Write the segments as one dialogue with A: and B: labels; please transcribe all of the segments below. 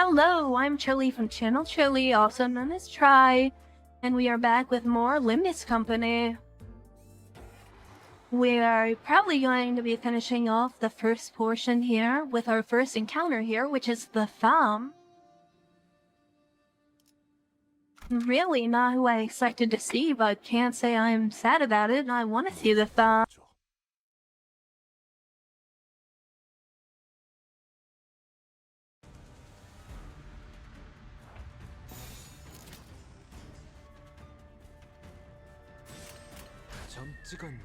A: Hello, I'm Chili from Channel Chili, also known as Try, and we are back with more Limnis Company. We are probably going to be finishing off the first portion here with our first encounter here, which is the Thumb. Really not who I expected to see, but can't say I'm sad about it. I want to see the Thumb.
B: 점 찍었네.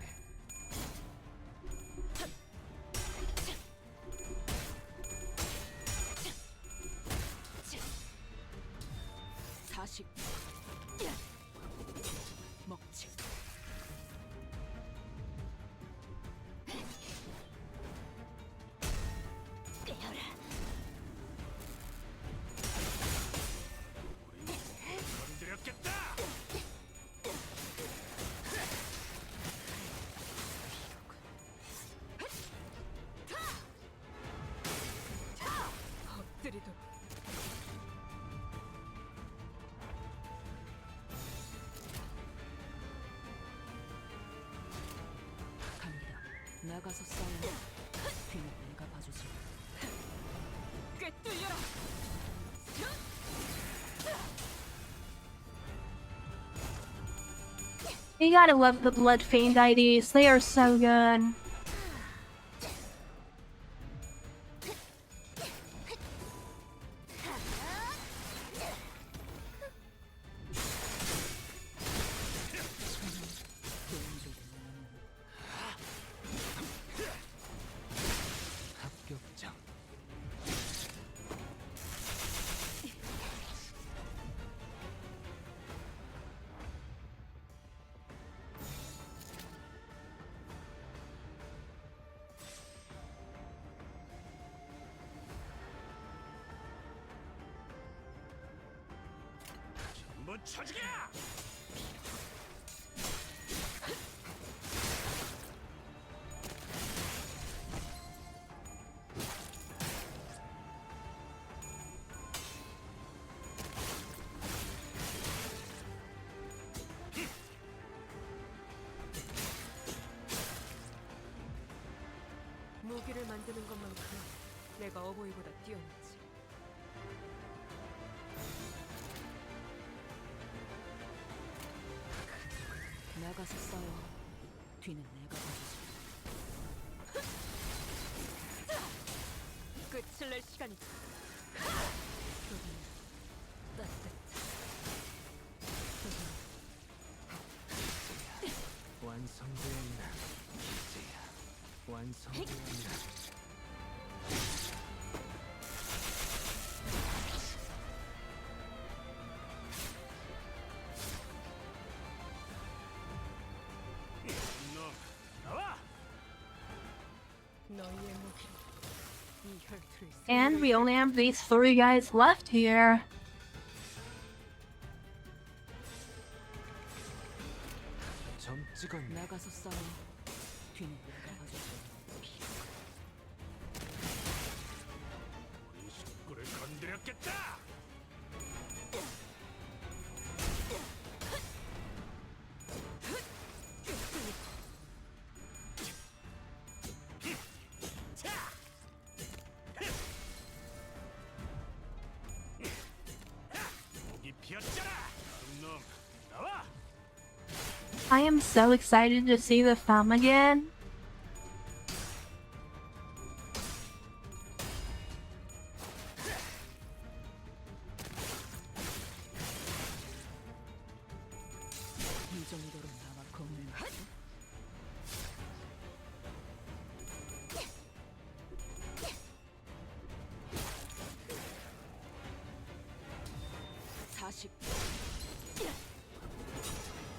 B: 사식 먹지. 건드렸겠다. 엎드리도. 갑니다. 나가서 싸워. 뒤는 내가 봐주지. 꿰뚫려라.
A: You gotta love the Blood Fiend IDs, they are so good.
B: 합격장. 전부 쳐주게!
C: 무기를 만드는 것만큼 내가 어버이보다 뛰어났지.
B: 나가서 싸워. 뒤는 내가 봐주지.
C: 끝을 낼 시간이다. 조금 따뜻해.
B: 완성되었나? 이제야 완성되었나? 너 나와!
C: 너희의 무기로 이 혈투를
A: And we only have these 3 guys left here.
B: 점 찍었네. 나가서 싸워. 뒤는 내가 봐주지. 우리 식구를 건드렸겠다. 목이 피었잖아. 놈 나와.
A: I am so excited to see the Thumb again.
B: 이 정도로 나와 겁내. 사십.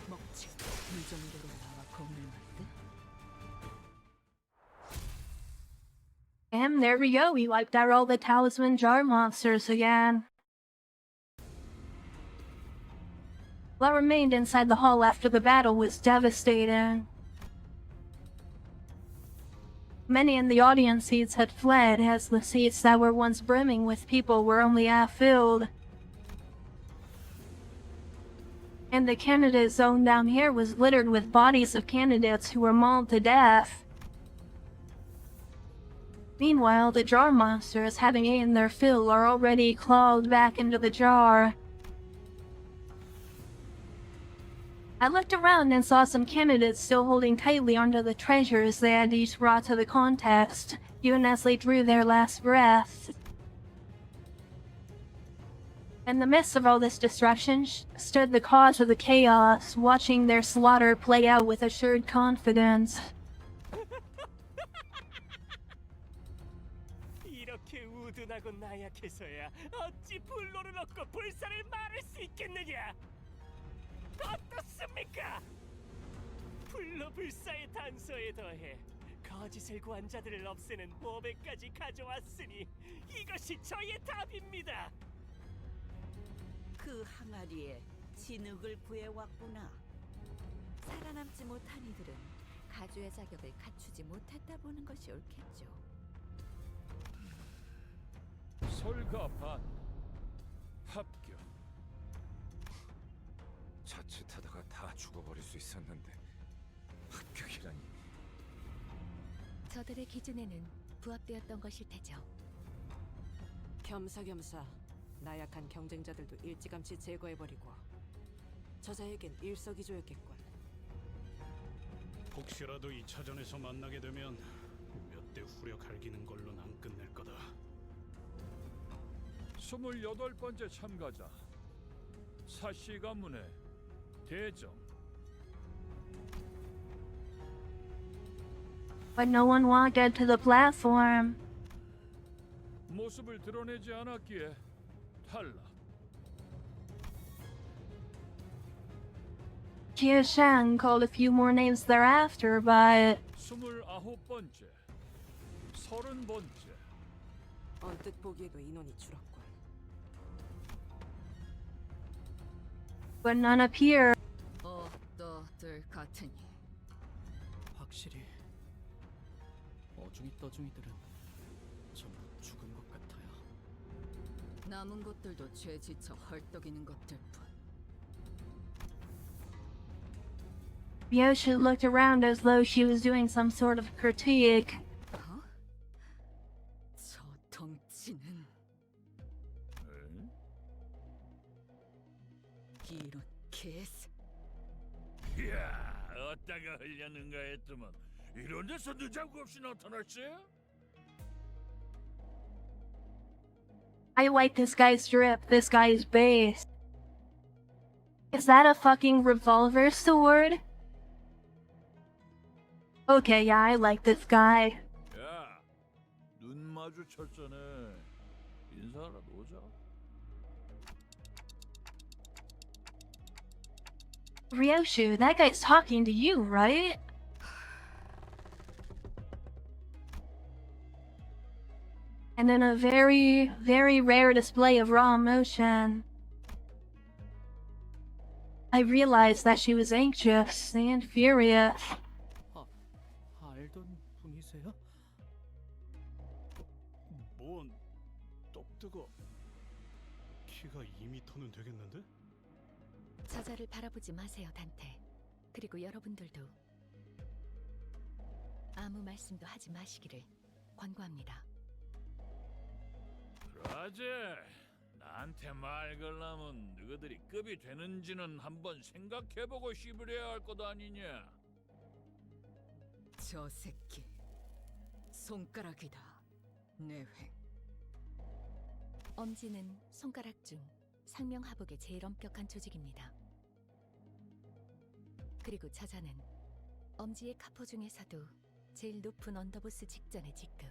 B: 먹지. 이 정도로 나와 겁내는데?
A: And there we go, we wiped out all the Talisman Jar monsters again. What remained inside the hall after the battle was devastating. Many in the audience seats had fled, as the seats that were once brimming with people were only half filled. And the candidate zone down here was littered with bodies of candidates who were mauled to death. Meanwhile, the jar monsters, having eaten their fill, are already clawed back into the jar. I looked around and saw some candidates still holding tightly onto the treasures they had each brought to the contest, even as they drew their last breath. In the midst of all this destruction stood the cause of the chaos, watching their slaughter play out with assured confidence.
B: 이렇게 우둔하고 나약해서야 어찌 불로를 얻고 불사를 말할 수 있겠느냐? 어떻습니까? 불로 불사의 단서에 더해 거짓을 구한 자들을 없애는 보배까지 가져왔으니 이것이 저의 답입니다.
D: 그 항아리에 진흙을 구해왔구나.
E: 살아남지 못한 이들은 가주의 자격을 갖추지 못했다 보는 것이 옳겠죠.
F: 솔가반 합격. 자칫하다가 다 죽어버릴 수 있었는데 합격이라니.
E: 저들의 기준에는 부합되었던 것일 테죠.
C: 겸사겸사 나약한 경쟁자들도 일찌감치 제거해버리고 저자에겐 일석이조였겠군.
B: 혹시라도 2차전에서 만나게 되면 몇 대 후려 갈기는 걸로는 안 끝낼 거다.
F: 28번째 참가자 사씨 가문의 대정.
A: But no one walked to the platform.
F: 모습을 드러내지 않았기에 탈락.
A: Jia Shang called a few more names thereafter, but
F: 29번째 30번째.
C: 언뜻 보기에도 인원이 줄었군.
A: none appeared.
E: 너들 같으니
B: 확실히 어중이 떠중이들은 전부 죽은 것 같아요.
E: 남은 것들도 죄 지쳐 헐떡이는 것들뿐.
A: Yoshi looked around as though she was doing some sort of critique.
E: 어? 저 덩치는 이렇게
F: 이야, 어디다가 흘렸는가 했더만 이런 데서 늦자고 없이 나타났지?
A: I like this guy's drip, this guy's base. Is that a fucking revolver sword? Okay, yeah, I like this guy.
F: 야, 눈 마주쳤잖아. 인사하러 오자.
A: Ryoshu, that guy's talking to you, right? And in a very, very rare display of raw emotion, I realized that she was anxious and furious.
B: 알던 분이세요? 뭔 떡뜨거 키가 2미터는 되겠는데?
E: 저자를 바라보지 마세요, 단테. 그리고 여러분들도 아무 말씀도 하지 마시기를 권고합니다.
F: 라제, 나한테 말 걸라면 너희들이 급이 되는지는 한번 생각해보고 씹으려야 할 것 아니냐?
E: 저 새끼 손가락이다. 내획. 엄지는 손가락 중 상명하복의 제일 엄격한 조직입니다. 그리고 저자는 엄지의 카포 중에서도 제일 높은 언더보스 직전의 직급.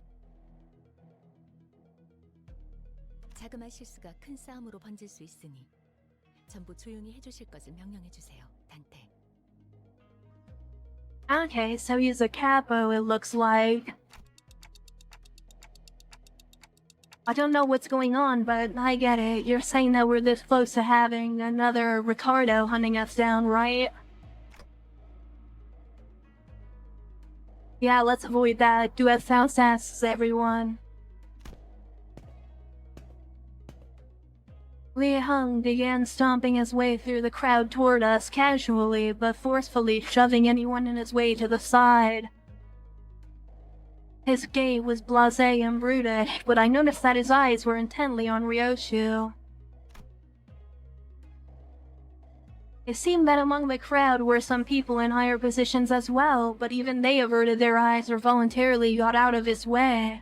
E: 자그마한 실수가 큰 싸움으로 번질 수 있으니 전부 조용히 해주실 것을 명령해주세요, 단테.
A: Okay, so he's a capo, it looks like. I don't know what's going on, but I get it. You're saying that we're this close to having another Ricardo hunting us down, right? Yeah, let's avoid that. Do as Faust asks, everyone. Li Hung began stomping his way through the crowd toward us, casually but forcefully shoving anyone in his way to the side. His gait was blasé and brooded, but I noticed that his eyes were intently on Ryoshu. It seemed that among the crowd were some people in higher positions as well, but even they averted their eyes or voluntarily got out of his way.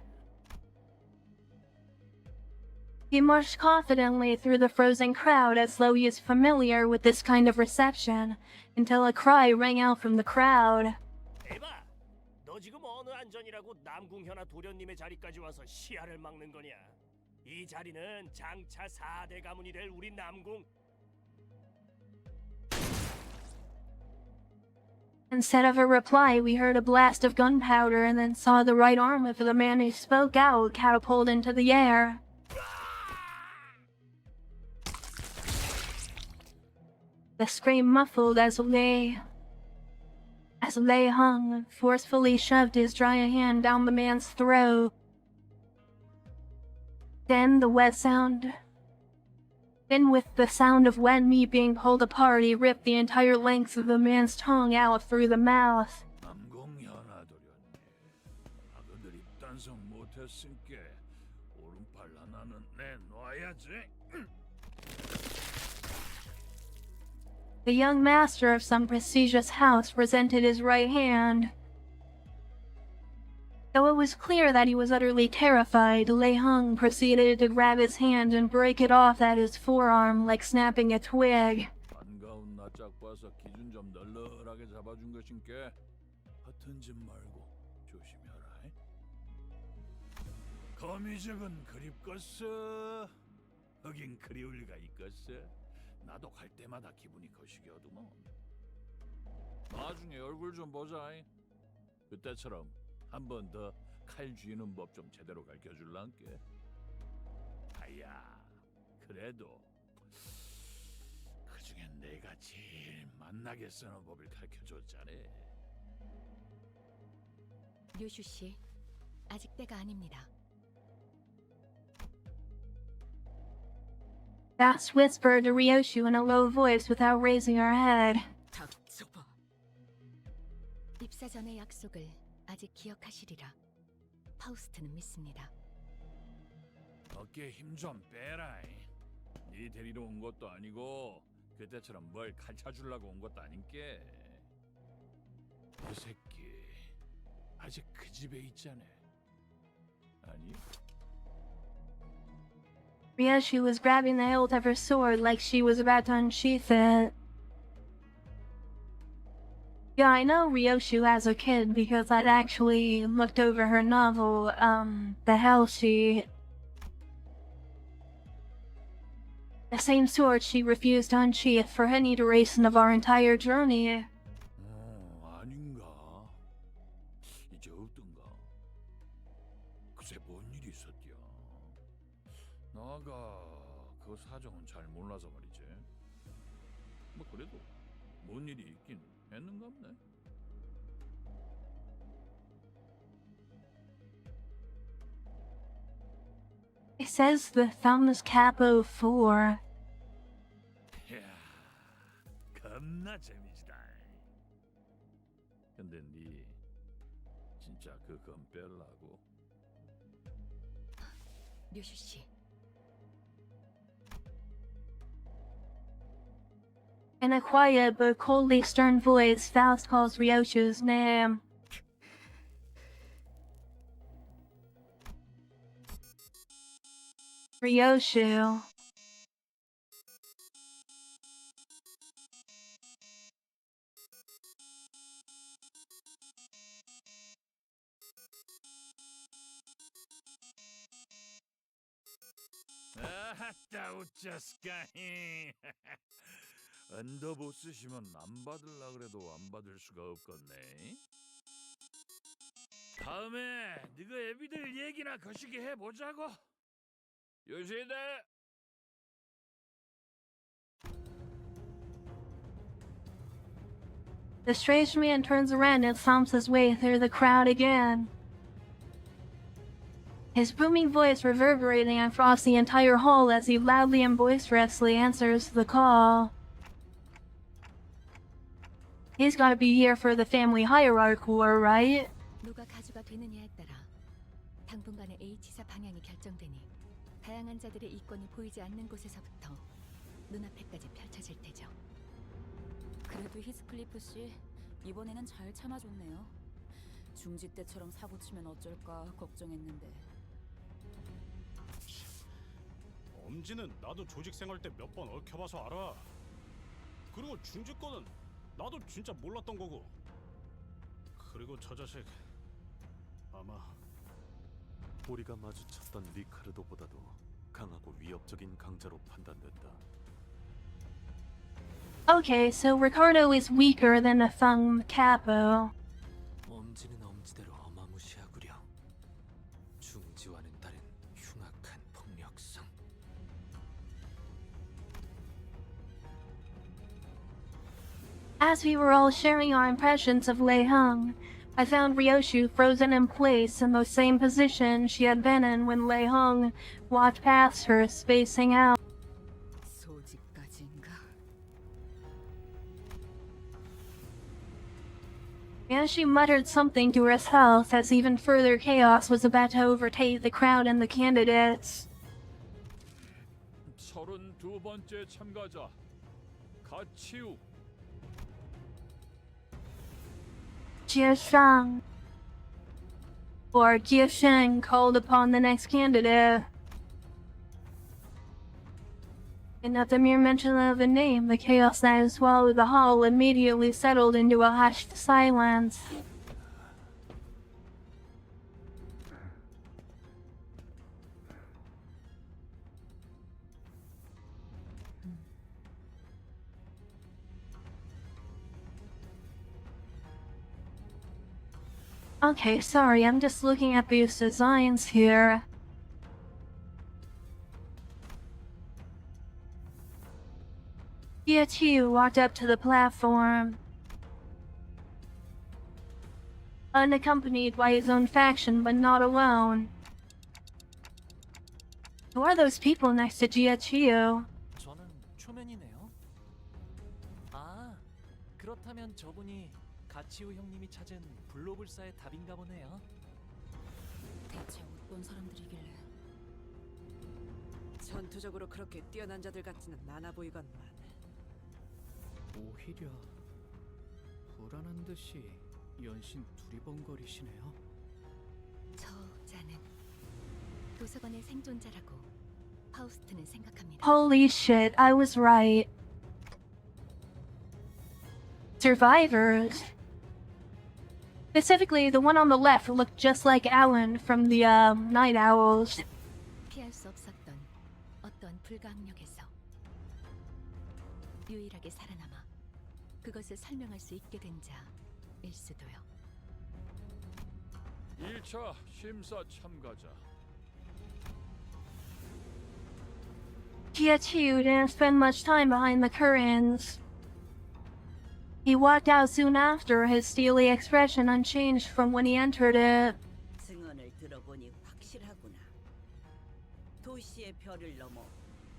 A: He marched confidently through the frozen crowd as though he is familiar with this kind of reception, until a cry rang out from the crowd.
B: 에바, 너 지금 어느 안전이라고 남궁현아 도련님의 자리까지 와서 시야를 막는 거냐? 이 자리는 장차 4대 가문이 될 우리 남궁.
A: Instead of a reply, we heard a blast of gunpowder and then saw the right arm of the man who spoke out catapult into the air. The scream muffled as Lei Hung forcefully shoved his dry hand down the man's throat. Then with the sound of wet meat being pulled apart, he ripped the entire length of the man's tongue out through the mouth.
F: 남궁현아 도련님, 아그들이 단속 못했으니까 오른팔 하나는 내놔야지.
A: The young master of some prestigious house presented his right hand. Though it was clear that he was utterly terrified, Lei Hung proceeded to grab his hand and break it off at his forearm like snapping a twig.
F: 반가운 낯짝 봐서 기준 좀 널널하게 잡아준 것인께 허튼 짓 말고 조심해라. 거미적은 그립겠어. 하긴 그리울 리가 있겠어. 나도 갈 때마다 기분이 거시기하더만. 나중에 얼굴 좀 보자. 그때처럼 한 번 더 칼 쥐는 법 좀 제대로 가르쳐줄란께. 아야, 그래도 그중엔 내가 제일 만나게 쓰는 법을 가르쳐줬잖아.
E: 류슈 씨, 아직 때가 아닙니다.
A: Faust whispered to Ryoshu in a low voice without raising her head.
C: 닥쳐봐.
E: 입사 전의 약속을 아직 기억하시리라. 파우스트는 믿습니다.
F: 어깨에 힘 좀 빼라. 네 데리러 온 것도 아니고 그때처럼 뭘 가르쳐주려고 온 것도 아닌게. 그 새끼 아직 그 집에 있잖아. 아니?
A: Ryoshu was grabbing the hilt of her sword like she was about to unsheath it. Yeah, I know Ryoshu as a kid because I'd actually looked over her novel, The Hell She... The same sword she refused to unsheath for any duration of our entire journey.
F: 아닌가? 이제 없던가? 글쎄 뭔 일이 있었디야? 나가 그 사정은 잘 몰라서 말이지. 뭐 그래도 뭔 일이 있긴 했는갑네.
A: It says the Thumbs Capo 4.
F: 이야, 겁나 재미지다. 근데 니 진짜 그건 뺄라고?
E: 류슈 씨,
A: In a quiet but coldly stern voice, Faust calls Ryoshu's name. Ryoshu.
F: 아따 웃자스까이. 언더보 쓰시면 안 받을라 그래도 안 받을 수가 없겠네. 다음에 네가 애비들 얘기나 거시기 해보자고. 요시다.
A: The strange man turns around and stomps his way through the crowd again. His booming voice reverberating across the entire hall as he loudly and boisterously answers the call. He's gotta be here for the family hierarchy war, right?
E: 누가 가주가 되느냐에 따라 당분간의 H사 방향이 결정되니 다양한 자들의 이권이 보이지 않는 곳에서부터 눈앞에까지 펼쳐질 테죠.
G: 그래도 히스클리프 씨 이번에는 잘 참아줬네요. 중지 때처럼 사고 치면 어쩔까 걱정했는데.
H: 엄지는 나도 조직 생활 때 몇 번 얽혀봐서 알아. 그리고 중지 거는 나도 진짜 몰랐던 거고. 그리고 저 자식 아마
I: 우리가 마주쳤던 리카르도보다도 강하고 위협적인 강자로 판단된다.
A: Okay, so Ricardo is weaker than a Thung Capo.
J: 엄지는 엄지대로 어마무시하구려. 중지와는 다른 흉악한 폭력성.
A: As we were all sharing our impressions of Lei Hung, I found Ryoshu frozen in place in the same position she had been in when Lei Hung walked past her, spacing out.
G: 소집까지인가?
A: And she muttered something to herself as even further chaos was about to overtake the crowd and the candidates.
F: 32번째 참가자 가치우.
A: Jia Shang or Jia Sheng called upon the next candidate. And at the mere mention of a name, the chaos that had swallowed the hall immediately settled into a hushed silence. Okay, sorry, I'm just looking at these designs here. Jia Qiu walked up to the platform, unaccompanied by his own faction, but not alone. Who are those people next to Jia Qiu?
J: 저는 초면이네요. 아, 그렇다면 저분이 가치우 형님이 찾은 블로불사의 답인가 보네요.
G: 대체 어떤 사람들이길래?
C: 전투적으로 그렇게 뛰어난 자들 같지는 않아 보이건만.
J: 오히려 불안한 듯이 연신 두리번거리시네요.
E: 저자는 도서관의 생존자라고 파우스트는 생각합니다.
A: Holy shit, I was right. Survivors. Specifically, the one on the left looked just like Alan from the Night Owls.
E: 피할 수 없었던 어떠한 불가항력에서 유일하게 살아남아 그것을 설명할 수 있게 된 자일 수도요.
F: 1차 심사 참가자
A: Jia Qiu didn't spend much time behind the curtains. He walked out soon after, his steely expression unchanged from when he entered it.
D: 증언을 들어보니 확실하구나. 도시의 별을 넘어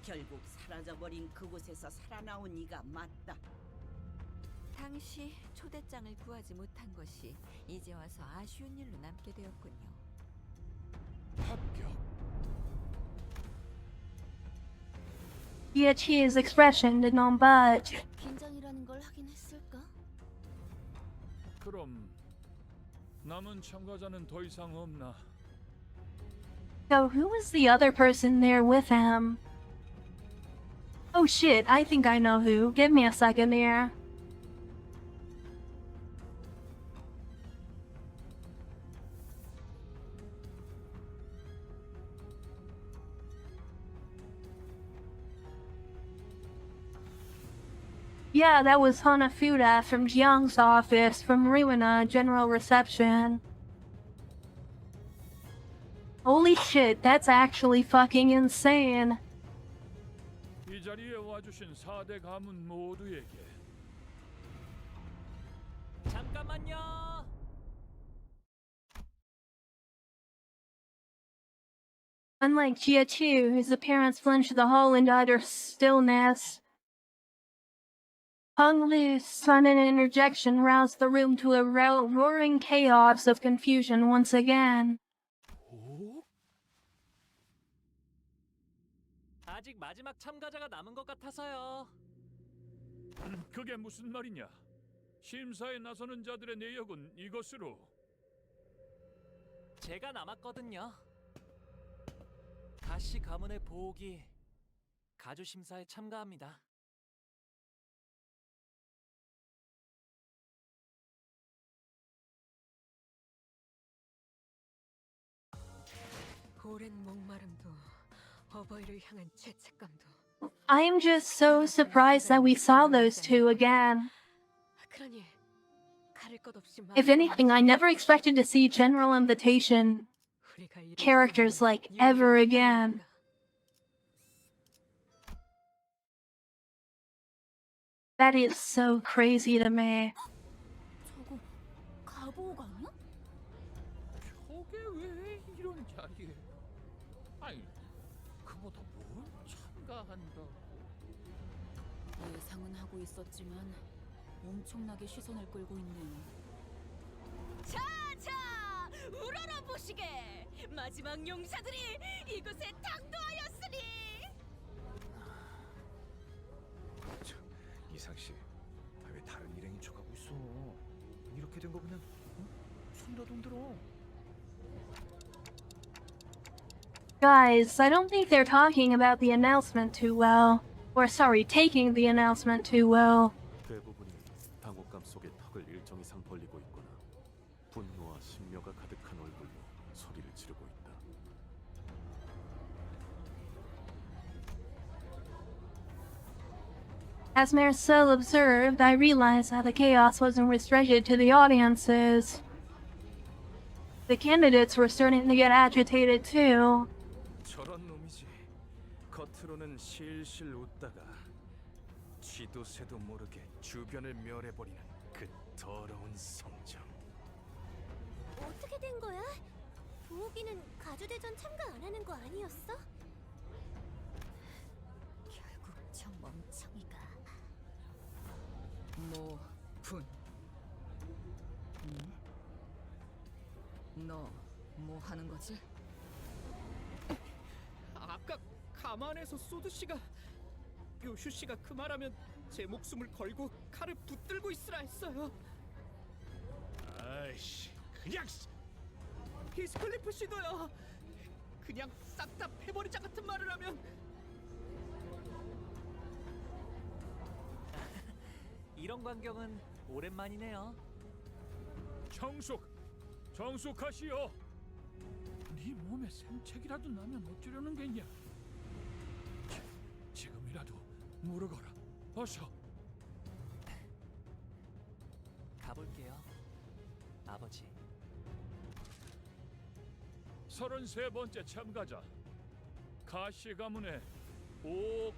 D: 결국 사라져버린 그곳에서 살아나온 이가 맞다.
G: 당시 초대장을 구하지 못한 것이 이제 와서 아쉬운 일로 남게 되었군요.
F: 합격.
A: Jia Qiu's expression did not budge.
E: 긴장이라는 걸 하긴 했을까?
F: 그럼 남은 참가자는 더 이상 없나?
A: So who was the other person there with him? Oh shit, I think I know who. Give me a second here. Yeah, that was Hanafuda from Jiang's office from Ruina General Reception. Holy shit, that's actually fucking insane.
F: 이 자리에 와주신 4대 가문 모두에게
J: 잠깐만요.
A: Unlike Jia Chu, whose appearance flinched the whole into utter stillness, Hung Lu's sudden interjection roused the room to a roaring chaos of confusion once again.
J: 아직 마지막 참가자가 남은 것 같아서요.
F: 그게 무슨 말이냐? 심사에 나서는 자들의 내역은 이것으로.
J: 제가 남았거든요. 가시 가문의 보옥이 가주 심사에 참가합니다.
C: 오랜 목마름도 어버이를 향한 죄책감도.
A: I'm just so surprised that we saw those two again.
C: 그러니 가릴 것 없이
A: If anything, I never expected to see General Invitation
C: 우리가 이룰
A: characters
C: 수 있는
A: like ever again. That is so crazy to me.
E: 저거 가보옥 아니야?
F: 저게 왜 이런 자리에? 아니, 그보다 뭘 참가한다고?
E: 예상은 하고 있었지만 엄청나게 시선을 끌고 있네요.
D: 자자, 우러러 보시게. 마지막 용사들이 이곳에 당도하였으니.
K: 이상 씨, 왜 다른 일행인 척하고 있어? 이렇게 된 거 그냥 손이라도 흔들어.
A: Guys, I don't think they're talking about the announcement too well. Or sorry, taking the announcement too well.
I: 대부분이 당혹감 속에 턱을 일정 이상 벌리고 있거나 분노와 신묘가 가득한 얼굴로 소리를 지르고 있다.
A: As Marcel observed, I realized how the chaos wasn't restricted to the audiences. The candidates were starting to get agitated too.
K: 저런 놈이지. 겉으로는 실실 웃다가 쥐도 새도 모르게 주변을 멸해버리는 그 더러운 성정.
E: 어떻게 된 거야? 보옥이는 가주대전 참가 안 하는 거 아니었어? 결국 저 멍청이가
C: 모분. 너 뭐 하는 거지?
J: 아까 가만에서 소드 씨가 요슈 씨가 그 말하면 제 목숨을 걸고 칼을 붙들고 있으라 했어요.
H: 아이씨, 그냥
J: 히스클리프 씨도요. 그냥 싹 다 패버리자 같은 말을 하면. 이런 광경은 오랜만이네요.
F: 정숙하시오. 네 몸에 생책이라도 나면 어쩌려는 게냐? 지금이라도 물어거라. 어서.
J: 가볼게요, 아버지.
F: 33번째 참가자 가시 가문의 보옥.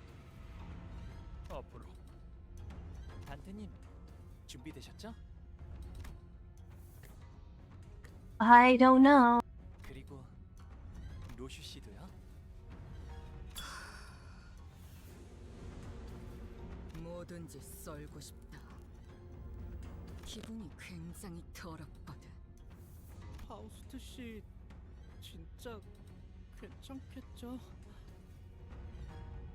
F: 앞으로.
J: 단테님, 준비되셨죠?
A: I don't know.
J: 그리고 로슈 씨도요.
C: 뭐든지 썰고 싶다. 기분이 굉장히 더럽거든.
J: 파우스트 씨 진짜 괜찮겠죠?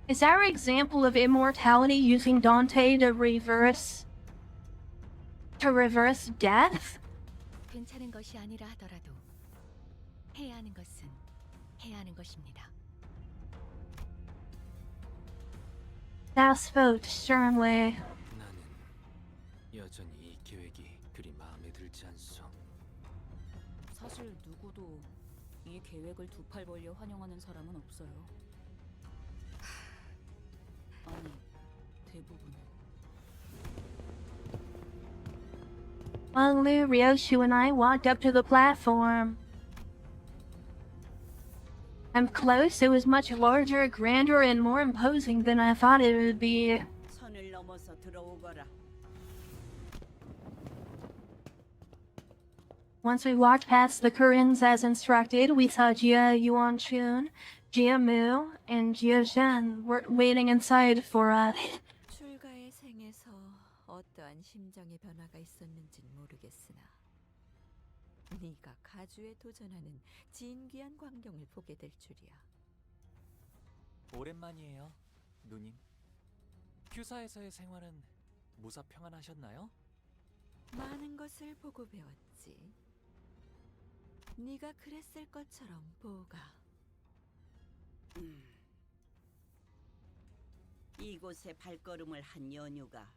A: Is our example of immortality using Dante to reverse death?
E: 괜찮은 것이 아니라 하더라도 해야 하는 것은 해야 하는 것입니다.
A: Thou spoke sternly.
K: 나는 여전히 이 계획이 그리 마음에 들지 않소.
E: 사실 누구도 이 계획을 두 팔 벌려 환영하는 사람은 없어요. 아니, 대부분은.
A: Wang Lu, Ryoshu, and I walked up to the platform. I'm close. It was much larger, grander, and more imposing than I thought it would be.
D: 선을 넘어서 들어오거라.
A: Once we walked past the curtains as instructed, we saw Jia Yuanchun, Jia Mu, and Jia Zhen were waiting inside for us.
G: 출가의 생에서 어떠한 심정의 변화가 있었는진 모르겠으나 네가 가주에 도전하는 진귀한 광경을 보게 될 줄이야.
L: 오랜만이에요, 누님. 큐사에서의 생활은 무사 평안하셨나요?
G: 많은 것을 보고 배웠지. 네가 그랬을 것처럼 보가.
M: 이곳에 발걸음을 한 연유가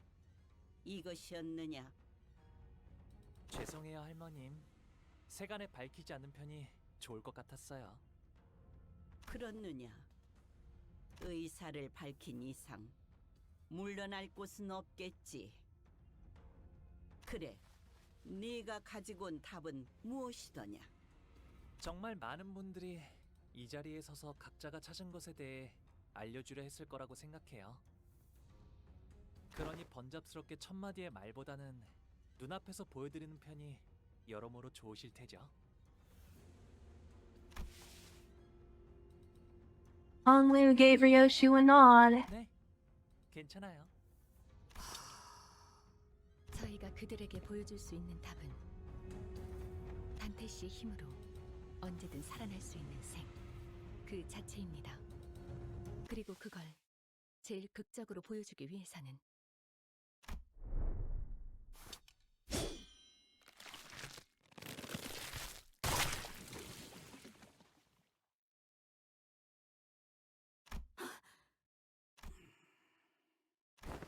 M: 이것이었느냐?
L: 죄송해요, 할머님. 세간에 밝히지 않는 편이 좋을 것 같았어요.
M: 그렇느냐? 의사를 밝힌 이상 물러날 곳은 없겠지. 그래, 네가 가지고 온 답은 무엇이더냐?
L: 정말 많은 분들이 이 자리에 서서 각자가 찾은 것에 대해 알려주려 했을 거라고 생각해요. 그러니 번잡스럽게 첫마디의 말보다는 눈앞에서 보여드리는 편이 여러모로 좋으실 테죠.
A: Hong Liu gave Ryoshu a nod.
L: 네, 괜찮아요.
E: 저희가 그들에게 보여줄 수 있는 답은 단테 씨의 힘으로 언제든 살아날 수 있는 생, 그 자체입니다. 그리고 그걸 제일 극적으로 보여주기 위해서는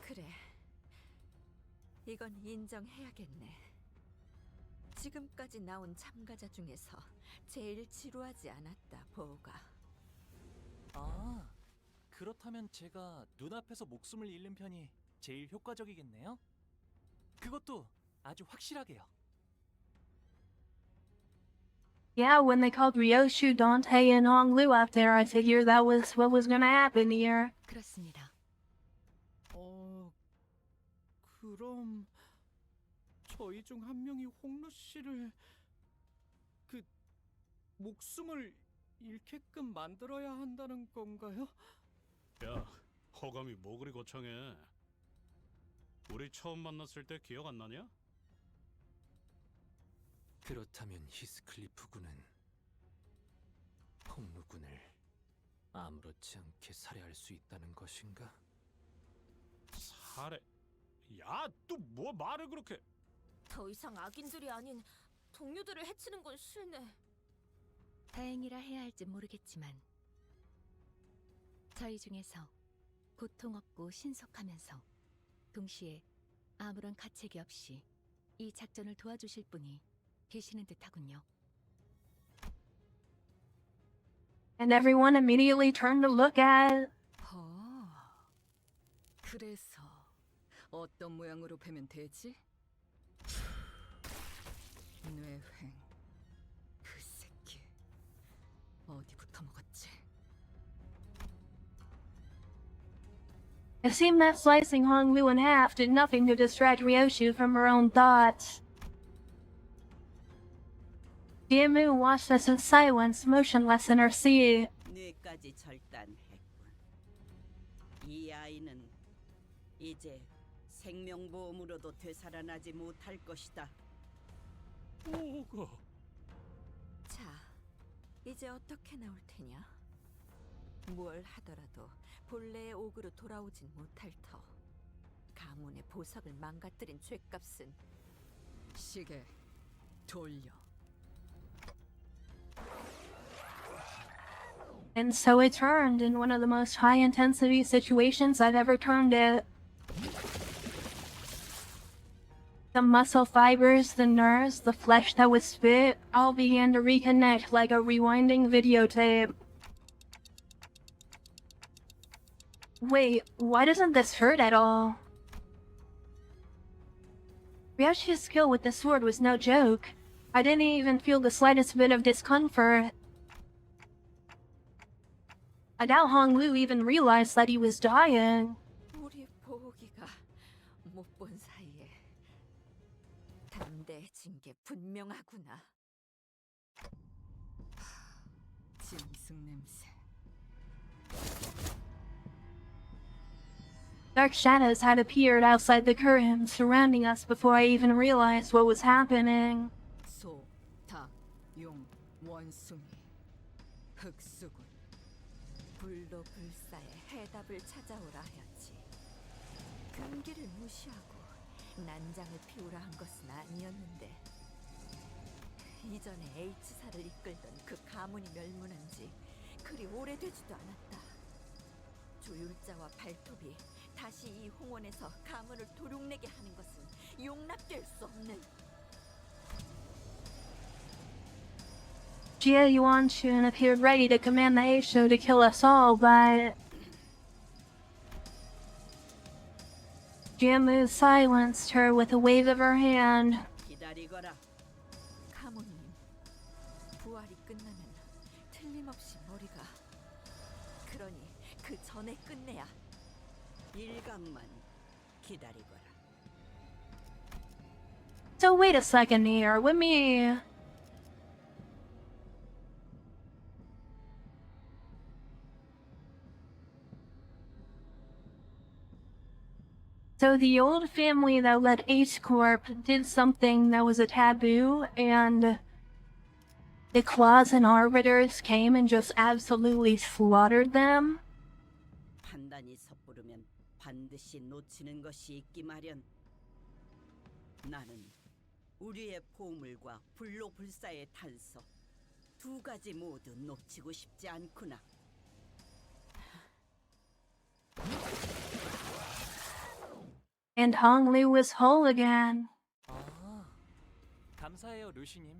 G: 그래. 이건 인정해야겠네. 지금까지 나온 참가자 중에서 제일 지루하지 않았다, 보가.
L: 아, 그렇다면 제가 눈앞에서 목숨을 잃는 편이 제일 효과적이겠네요? 그것도 아주 확실하게요.
A: Yeah, when they called Ryoshu, Dante, and Hong Liu out there, I figured that was what was gonna happen here.
E: 그렇습니다.
J: 그럼 저희 중 한 명이 홍루 씨를 목숨을 잃게끔 만들어야 한다는 건가요?
H: 야, 허감이 뭐 그리 거창해. 우리 처음 만났을 때 기억 안 나냐?
I: 그렇다면 히스클리프 군은 홍루 군을 아무렇지 않게 살해할 수 있다는 것인가?
H: 살해? 야, 또 뭐 말을 그렇게...
D: 더 이상 악인들이 아닌 동료들을 해치는 건 싫네.
E: 다행이라 해야 할지 모르겠지만 저희 중에서 고통 없고 신속하면서 동시에 아무런 가책이 없이 이 작전을 도와주실 분이 계시는 듯하군요.
A: And everyone immediately turned to look at...
C: 그래서 어떤 모양으로 베면 되지? 뇌횡, 그 새끼 어디부터 먹었지?
A: It seemed that slicing Hong Liu in half did nothing to distract Ryoshu from her own thoughts. Diemu watched us in silence, motionless in her seat.
M: 뇌까지 절단했군. 이 아이는 이제 생명보험으로도 되살아나지 못할 것이다.
H: 뭐가?
G: 자, 이제 어떻게 나올 테냐? 뭘 하더라도 본래의 옥으로 돌아오진 못할 터. 가문의 보석을 망가뜨린 죄값은
C: 시계 돌려.
A: And so it turned in one of the most high-intensity situations I've ever turned it. The muscle fibers, the nerves, the flesh that was spit, all began to reconnect like a rewinding videotape. Wait, why doesn't this hurt at all? Ryoshi's skill with the sword was no joke. I didn't even feel the slightest bit of discomfort. I doubt Hong Liu even realized that he was dying.
G: 우리 보기가 못 본 사이에 다른 담대해진 게 분명하구나. 짐승 냄새.
A: Dark shadows had appeared outside the curtain, surrounding us before I even realized what was happening.
G: 소, 닭, 용, 원숭이, 흑수군. 불로 불사의 해답을 찾아오라 하였지. 금기를 무시하고 난장을 피우라 한 것은 아니었는데 이전에 H사를 이끌던 그 가문이 멸문한 지 그리 오래되지도 않았다. 조율자와 발톱이 다시 이 홍원에서 가문을 도륙내게 하는 것은 용납될 수 없는.
A: Jia Yuanchun appeared ready to command the Aisho to kill us all, but Jiamu silenced her with a wave of her hand.
M: 기다리거라.
G: 가문님, 부활이 끝나면 틀림없이 머리가. 그러니 그 전에 끝내야.
M: 일각만 기다리거라.
A: So wait a second here, let me... So the old family that led Ace Corp did something that was a taboo, and the Claws and Arbiters came and just absolutely slaughtered them?
M: 판단이 섣부르면 반드시 놓치는 것이 있기 마련. 나는 우리의 보물과 불로불사의 단서 두 가지 모두 놓치고 싶지 않구나.
A: And Hong Liu was whole again.
L: 아, 감사해요, 루시님.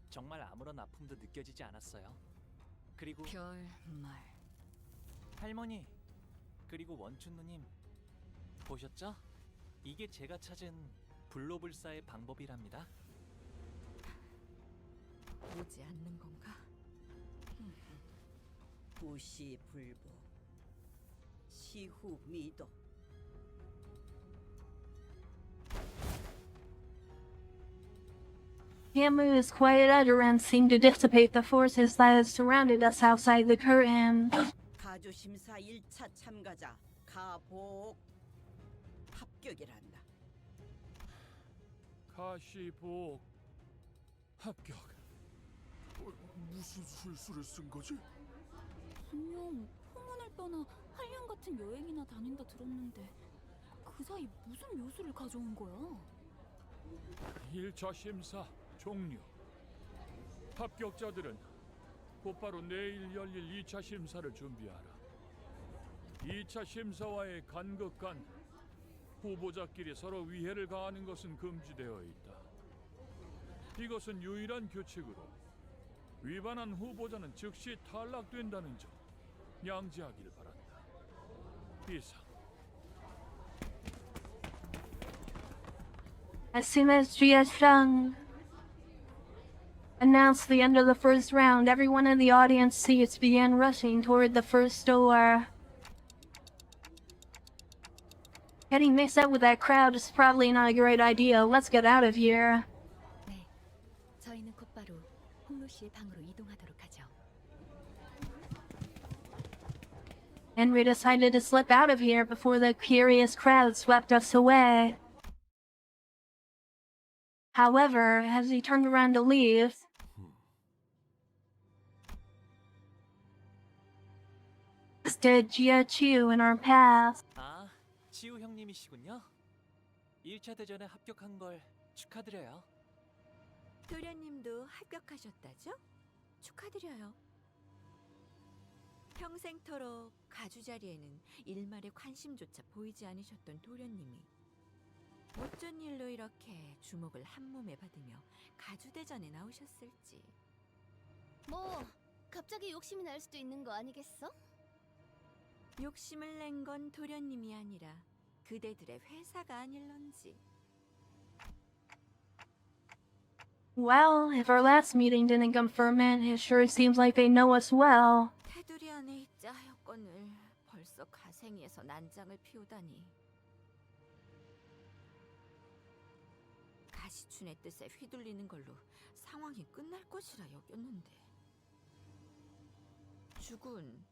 L: 정말 아무런 아픔도 느껴지지 않았어요. 그리고
G: 별말.
L: 할머니, 그리고 원춘 누님 보셨죠? 이게 제가 찾은 불로불사의 방법이랍니다.
G: 오지 않는 건가?
M: 부시불보 시후미도.
A: Yamu's quiet utterance seemed to dissipate the forces that had surrounded us outside the curtain.
M: 가주심사 1차 참가자 가복 합격이란다.
F: 가시복 합격. 무슨 술수를 쓴 거지?
D: 분명 홍원을 떠나 한량 같은 여행이나 다닌다 들었는데 그 사이 무슨 묘수를 가져온 거야?
F: 1차 심사 종료. 합격자들은 곧바로 내일 열릴 2차 심사를 준비하라. 2차 심사와의 간극 간 후보자끼리 서로 위해를 가하는 것은 금지되어 있다. 이것은 유일한 규칙으로 위반한 후보자는 즉시 탈락된다는 점 양지하길 바란다. 이상.
A: As soon as Jia Sheng announced the end of the first round, everyone in the audience seats began rushing toward the first door. Getting mixed up with that crowd is probably not a great idea. Let's get out of here.
E: 네, 저희는 곧바로 홍로 씨의 방으로 이동하도록 하죠.
A: And we decided to slip out of here before the curious crowd swept us away. However, as he turned around to leave, stood Jia Chu in our path.
L: 아, 치우 형님이시군요. 1차 대전에 합격한 걸 축하드려요.
G: 도련님도 합격하셨다죠? 축하드려요. 평생토록 가주 자리에는 일말의 관심조차 보이지 않으셨던 도련님이 어쩐 일로 이렇게 주목을 한몸에 받으며 가주대전에 나오셨을지.
D: 뭐 갑자기 욕심이 날 수도 있는 거 아니겠어?
G: 욕심을 낸 건 도련님이 아니라 그대들의 회사가 아닐런지.
A: Well, if our last meeting didn't confirm it, it sure seems like they know us well.
G: 테두리 안에 있자 하였건을 벌써 가생이에서 난장을 피우다니. 가시춘의 뜻에 휘둘리는 걸로 상황이 끝날 것이라 여겼는데 죽은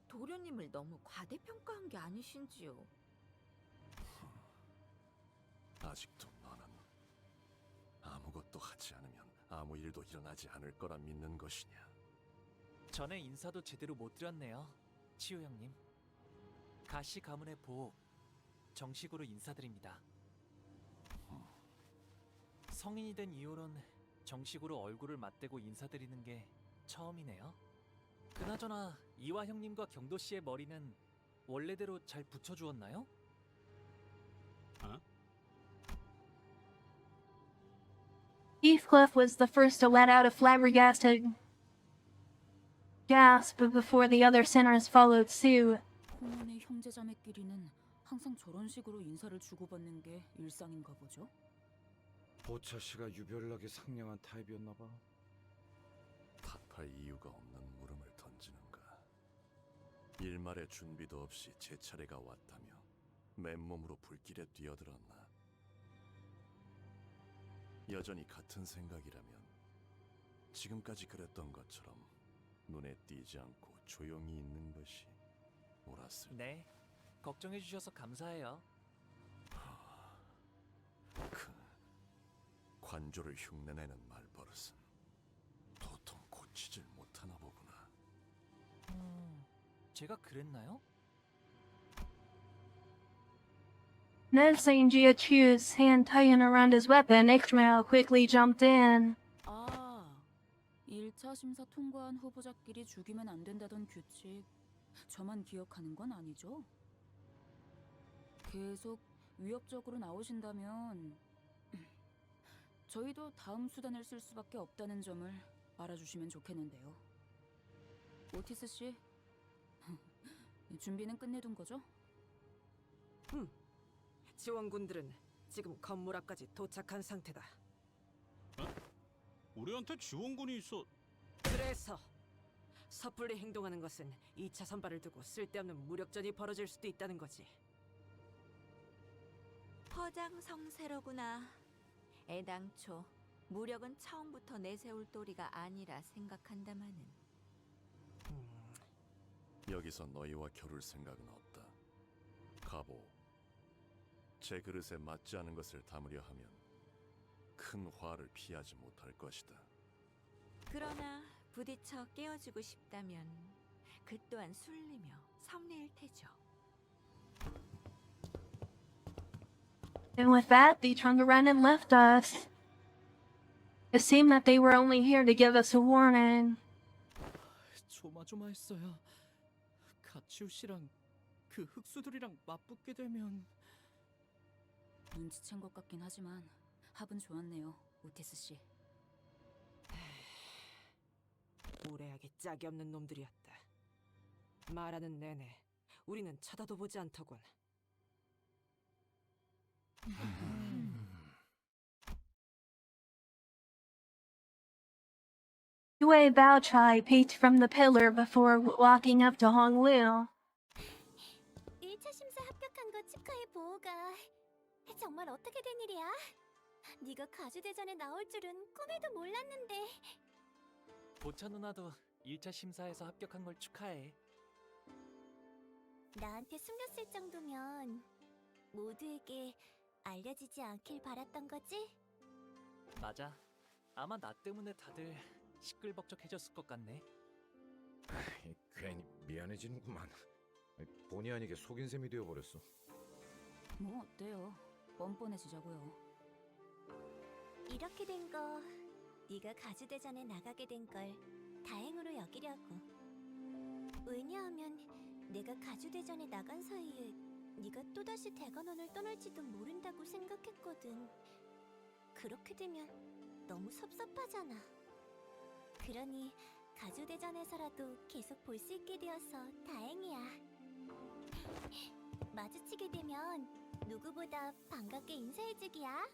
G: 도련님을 너무 과대평가한 게 아니신지요?
I: 아직도 너는 아무것도 하지 않으면 아무 일도 일어나지 않을 거라 믿는 것이냐?
L: 전에 인사도 제대로 못 드렸네요, 치우 형님. 가시 가문의 보호, 정식으로 인사드립니다. 성인이 된 이후론 정식으로 얼굴을 맞대고 인사드리는 게 처음이네요. 그나저나 이화 형님과 경도 씨의 머리는 원래대로 잘 붙여주었나요?
A: Heathcliff was the first to let out a flabbergasted gasp before the other sinners followed suit.
D: 홍원의 형제자매끼리는 항상 저런 식으로 인사를 주고받는 게 일상인가 보죠?
K: 보차 씨가 유별나게 상냥한 타입이었나 봐.
I: 탓할 이유가 없는 물음을 던지는가? 일말의 준비도 없이 제 차례가 왔다며 맨몸으로 불길에 뛰어들었나? 여전히 같은 생각이라면 지금까지 그랬던 것처럼 눈에 띄지 않고 조용히 있는 것이 옳았을.
L: 네, 걱정해 주셔서 감사해요.
I: 그 관조를 흉내내는 말버릇은 도통 고치질 못하나 보구나.
L: 제가 그랬나요?
A: Noticing Jiachu's hand tighten around his weapon, Ishmael quickly jumped in.
D: 아, 1차 심사 통과한 후보자끼리 죽이면 안 된다던 규칙 저만 기억하는 건 아니죠? 계속 위협적으로 나오신다면 저희도 다음 수단을 쓸 수밖에 없다는 점을 알아주시면 좋겠는데요. 오티스 씨, 준비는 끝내둔 거죠?
C: 지원군들은 지금 건물 앞까지 도착한 상태다.
H: 우리한테 지원군이 있어.
C: 그래서 섣불리 행동하는 것은 2차 선발을 두고 쓸데없는 무력전이 벌어질 수도 있다는 거지.
G: 허장성세로구나. 애당초 무력은 처음부터 내세울 도리가 아니라 생각한다마는.
I: 여기서 너희와 겨룰 생각은 없다. 가보. 제 그릇에 맞지 않은 것을 담으려 하면 큰 화를 피하지 못할 것이다.
G: 그러나 부딪혀 깨어주고 싶다면 그 또한 술리며 섭리일 테죠.
A: And with that, they turned around and left us. It seemed that they were only here to give us a warning.
J: 조마조마했어요. 가치우 씨랑 그 흑수들이랑 맞붙게 되면.
D: 눈치챈 것 같긴 하지만 합은 좋았네요, 오티스 씨.
C: 무례하게 짝이 없는 놈들이었다. 말하는 내내 우리는 쳐다도 보지 않더군.
A: Yue Baochai peeked from the pillar before walking up to Hong Liu.
D: 1차 심사 합격한 거 축하해, 보호가. 정말 어떻게 된 일이야? 네가 가주대전에 나올 줄은 꿈에도 몰랐는데.
L: 보차 누나도 1차 심사에서 합격한 걸 축하해.
D: 나한테 숨겼을 정도면 모두에게 알려지지 않길 바랐던 거지?
L: 맞아. 아마 나 때문에 다들 시끌벅적해졌을 것 같네.
K: 괜히 미안해지는구만. 본의 아니게 속인 셈이 되어버렸어.
D: 뭐 어때요? 뻔뻔해지자고요. 이렇게 된 거 네가 가주대전에 나가게 된 걸 다행으로 여기려고. 왜냐하면 내가 가주대전에 나간 사이에 네가 또다시 대관원을 떠날지도 모른다고 생각했거든. 그렇게 되면 너무 섭섭하잖아. 그러니 가주대전에서라도 계속 볼 수 있게 되어서 다행이야. 마주치게 되면 누구보다 반갑게 인사해주기야.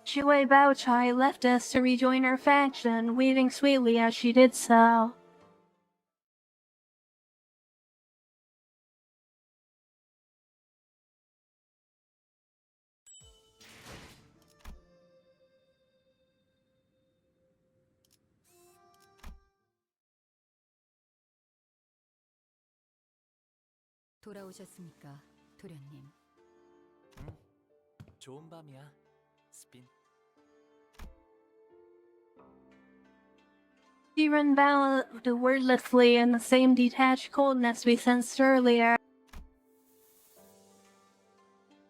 A: Yue Baochai left us to rejoin her faction, weaving sweetly as she did so.
E: 돌아오셨습니까, 도련님?
L: 응. 좋은 밤이야, 스핀.
A: Sheeran bowed wordlessly in the same detached coldness we sensed earlier.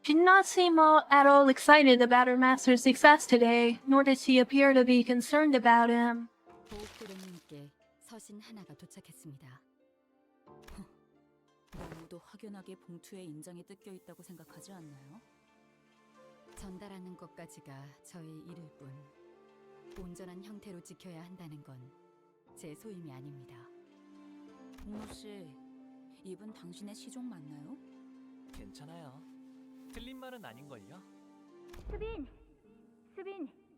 A: She did not seem at all excited about her master's success today, nor did she appear to be concerned about him.
E: 보옥 도련님께 서신 하나가 도착했습니다.
N: 너무도 확연하게 봉투에 인장이 뜯겨 있다고 생각하지 않나요?
E: 전달하는 것까지가 저의 일일 뿐 온전한 형태로 지켜야 한다는 건 제 소임이 아닙니다.
N: 공모 씨, 이분 당신의 시종 맞나요?
L: 괜찮아요. 틀린 말은 아닌걸요?
O: 스빈,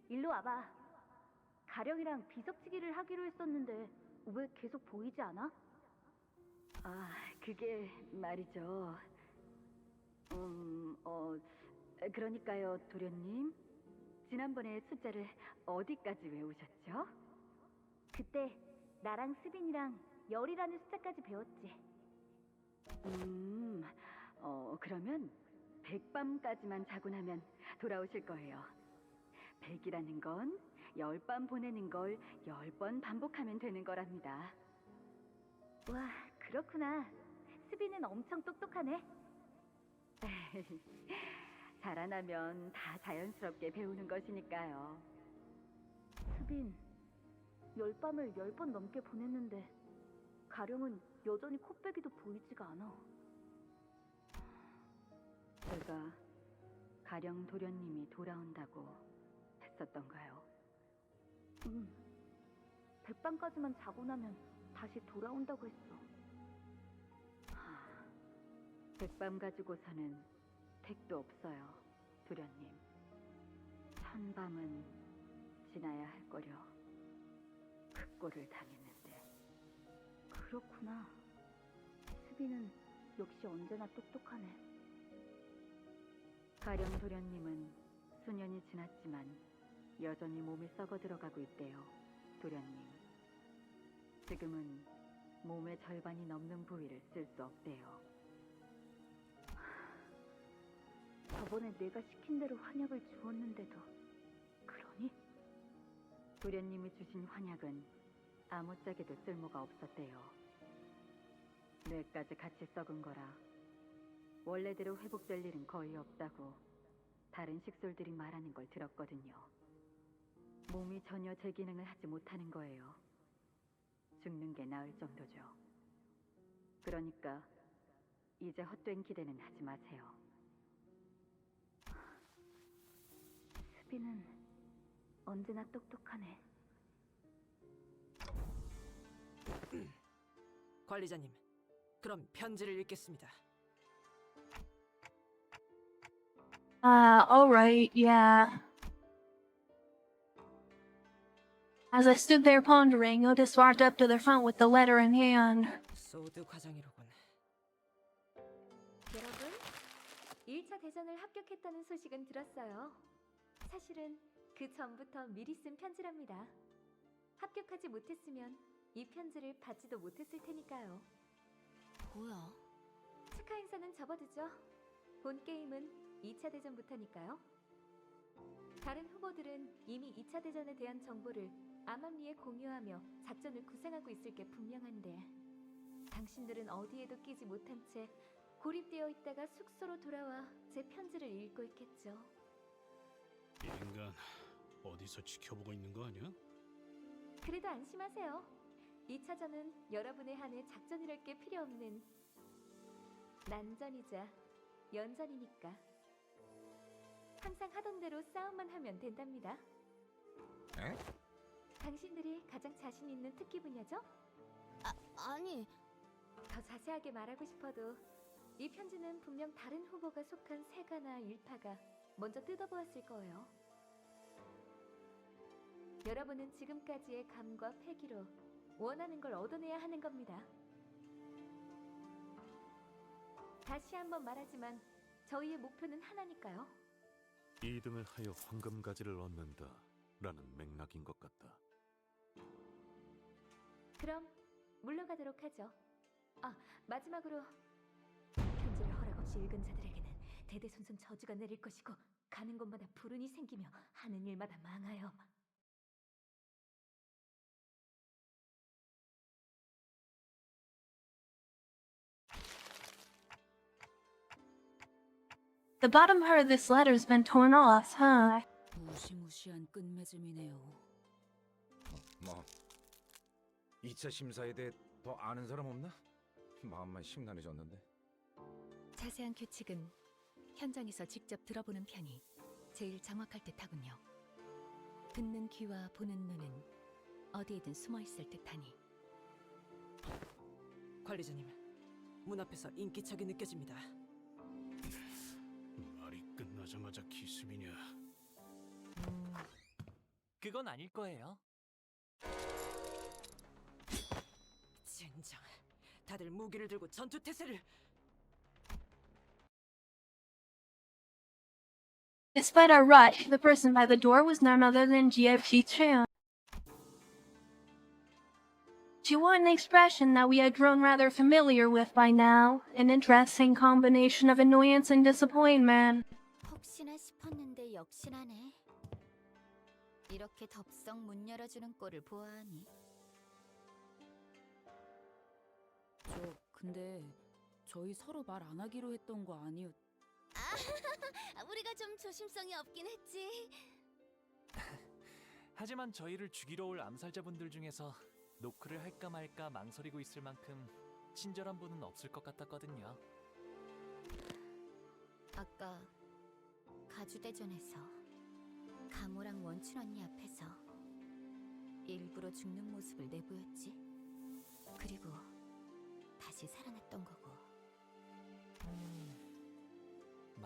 O: 일로 와봐. 가령이랑 비석치기를 하기로 했었는데 왜 계속 보이지 않아? 아, 그게 말이죠. 그러니까요, 도련님. 지난번에 숫자를 어디까지 외우셨죠? 그때 나랑 스빈이랑 열이라는 숫자까지 배웠지. 그러면 100밤까지만 자고 나면 돌아오실 거예요. 100이라는 건 10밤 보내는 걸 10번 반복하면 되는 거랍니다. 와, 그렇구나. 스빈은 엄청 똑똑하네. 자라나면 다 자연스럽게 배우는 것이니까요. 스빈, 10밤을 10번 넘게 보냈는데 가령은 여전히 코빼기도 보이지가 않아. 제가 가령 도련님이 돌아온다고 했었던가요? 100밤까지만 자고 나면 다시 돌아온다고 했어. 100밤 가지고서는 택도 없어요, 도련님. 1000밤은 지나야 할 거려 극고를 당했는데. 그렇구나. 스비는 역시 언제나 똑똑하네. 가령 도련님은 수년이 지났지만 여전히 몸이 썩어 들어가고 있대요, 도련님. 지금은 몸의 절반이 넘는 부위를 쓸 수 없대요. 저번에 내가 시킨 대로 환약을 주었는데도 그러니? 도련님이 주신 환약은 아무짝에도 쓸모가 없었대요. 뇌까지 같이 썩은 거라 원래대로 회복될 일은 거의 없다고 다른 식솔들이 말하는 걸 들었거든요. 몸이 전혀 제 기능을 하지 못하는 거예요. 죽는 게 나을 정도죠. 그러니까 이제 헛된 기대는 하지 마세요. 스비는 언제나 똑똑하네.
C: 관리자님, 그럼 편지를 읽겠습니다.
A: Alright, yeah. As I stood there pondering, Otis walked up to the front with the letter in hand.
C: 소드 과장이로군.
O: 여러분, 1차 대전을 합격했다는 소식은 들었어요. 사실은 그 전부터 미리 쓴 편지랍니다. 합격하지 못했으면 이 편지를 받지도 못했을 테니까요.
N: 뭐야?
O: 축하 행사는 접어두죠. 본 게임은 2차 대전부터니까요. 다른 후보들은 이미 2차 대전에 대한 정보를 암암리에 공유하며 작전을 구상하고 있을 게 분명한데 당신들은 어디에도 끼지 못한 채 고립되어 있다가 숙소로 돌아와 제 편지를 읽고 있겠죠.
H: 이 인간 어디서 지켜보고 있는 거 아니야?
O: 그래도 안심하세요. 2차전은 여러분의 한해 작전이랄 게 필요 없는 난전이자 연전이니까 항상 하던 대로 싸움만 하면 된답니다.
K: 에?
O: 당신들이 가장 자신 있는 특기 분야죠?
D: 아니.
O: 더 자세하게 말하고 싶어도 이 편지는 분명 다른 후보가 속한 세가나 일파가 먼저 뜯어보았을 거예요. 여러분은 지금까지의 감과 패기로 원하는 걸 얻어내야 하는 겁니다. 다시 한번 말하지만 저희의 목표는 하나니까요.
I: 2등을 하여 황금가지를 얻는다 라는 맥락인 것 같다.
O: 그럼 물러가도록 하죠. 마지막으로 혹시 읽은 자들에게는 대대손손 저주가 내릴 것이고 가는 곳마다 불운이 생기며 하는 일마다 망하여
A: The bottom part of this letter's been torn off, huh?
N: 무시무시한 끝맺음이네요.
K: 뭐 2차 심사에 대해 더 아는 사람 없나? 마음만 심란해졌는데.
E: 자세한 규칙은 현장에서 직접 들어보는 편이 제일 정확할 듯하군요. 듣는 귀와 보는 눈은 어디에든 숨어 있을 듯하니.
C: 관리자님, 문 앞에서 인기척이 느껴집니다.
H: 말이 끝나자마자 기습이냐?
L: 그건 아닐 거예요.
C: 젠장, 다들 무기를 들고 전투 태세를.
A: Despite our rush, the person by the door was none other than GFG Chan. She wore an expression that we had grown rather familiar with by now, an interesting combination of annoyance and disappointment.
D: 혹시나 싶었는데 역시나네. 이렇게 덥석 문 열어주는 꼴을 보아하니.
N: 근데 저희 서로 말 안 하기로 했던 거 아니었...
D: 우리가 좀 조심성이 없긴 했지.
L: 하지만 저희를 죽이러 올 암살자분들 중에서 노크를 할까 말까 망설이고 있을 만큼 친절한 분은 없을 것 같았거든요.
D: 아까 가주대전에서 가모랑 원춘 언니 앞에서 일부러 죽는 모습을 내보였지. 그리고 다시 살아났던 거고.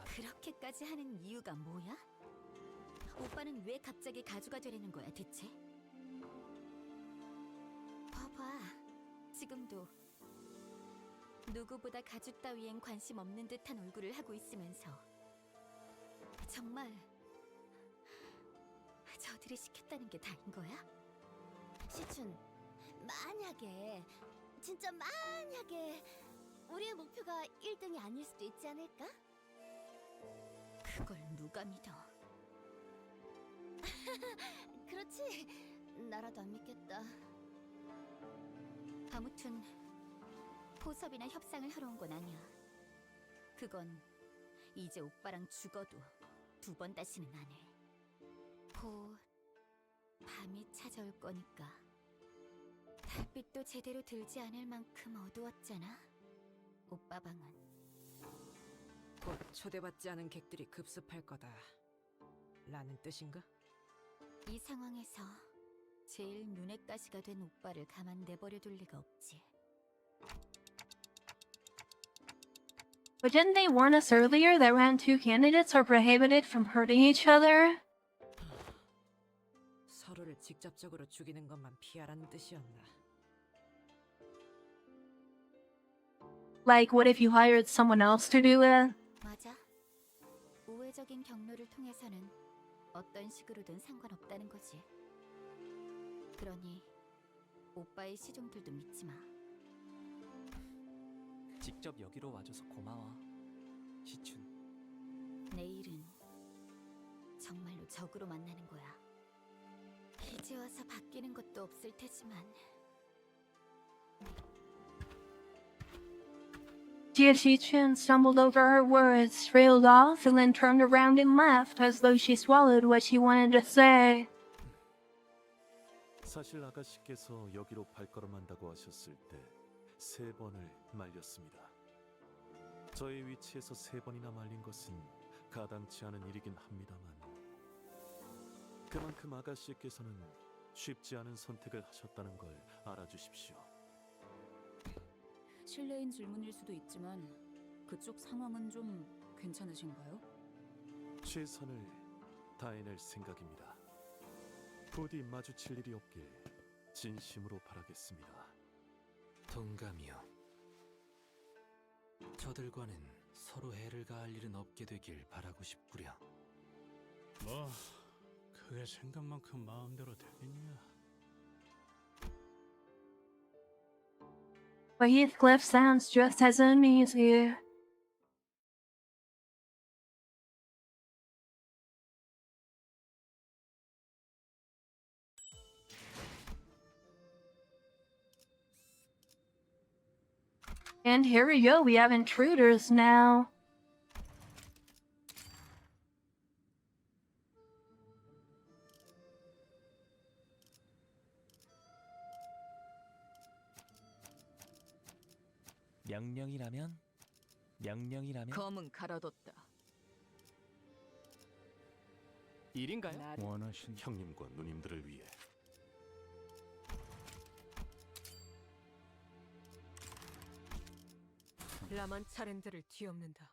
D: 그렇게까지 하는 이유가 뭐야? 오빠는 왜 갑자기 가주가 되려는 거야 대체? 봐봐, 지금도 누구보다 가주 따위엔 관심 없는 듯한 얼굴을 하고 있으면서 정말 저들이 시켰다는 게 다인 거야? 시춘, 만약에 진짜 만약에 우리의 목표가 1등이 아닐 수도 있지 않을까? 그걸 누가 믿어? 그렇지, 나라도 안 믿겠다. 아무튼 포섭이나 협상을 하러 온 건 아니야. 그건 이제 오빠랑 죽어도 2번 다시는 안 해. 곧 밤이 찾아올 거니까. 달빛도 제대로 들지 않을 만큼 어두웠잖아, 오빠 방은.
C: 곧 초대받지 않은 객들이 급습할 거다 라는 뜻인가?
D: 이 상황에서 제일 눈엣 가시가 된 오빠를 가만 내버려 둘 리가 없지.
A: But didn't they warn us earlier that round 2 candidates are prohibited from hurting each other?
C: 서로를 직접적으로 죽이는 것만 피하라는 뜻이었나?
A: Like, what if you hired someone else to do it?
D: 맞아. 우회적인 경로를 통해서는 어떤 식으로든 상관없다는 거지. 그러니 오빠의 시종들도 믿지 마.
L: 직접 여기로 와줘서 고마워, 시춘.
D: 내일은 정말로 적으로 만나는 거야. 이제 와서 바뀌는 것도 없을 테지만.
A: Jie Chen stumbled over her words, trailed off, and then turned around and left as though she swallowed what she wanted to say.
I: 사실 아가씨께서 여기로 발걸음한다고 하셨을 때 3번을 말렸습니다. 저의 위치에서 3번이나 말린 것은 가당치 않은 일이긴 합니다만 그만큼 아가씨께서는 쉽지 않은 선택을 하셨다는 걸 알아주십시오.
N: 실례인 질문일 수도 있지만 그쪽 상황은 좀 괜찮으신가요?
I: 최선을 다해낼 생각입니다. 부디 마주칠 일이 없길 진심으로 바라겠습니다.
P: 동감이요. 저들과는 서로 해를 가할 일은 없게 되길 바라고 싶구려.
H: 뭐 그게 생각만큼 마음대로 되겠냐?
A: But Heathcliff sounds just as uneasy. And here we go, we have intruders now.
L: 명령이라면
N: 검은 갈아뒀다.
L: 일인가요?
I: 원하신 형님과 누님들을 위해
C: 라만 차렌드를 뒤엎는다.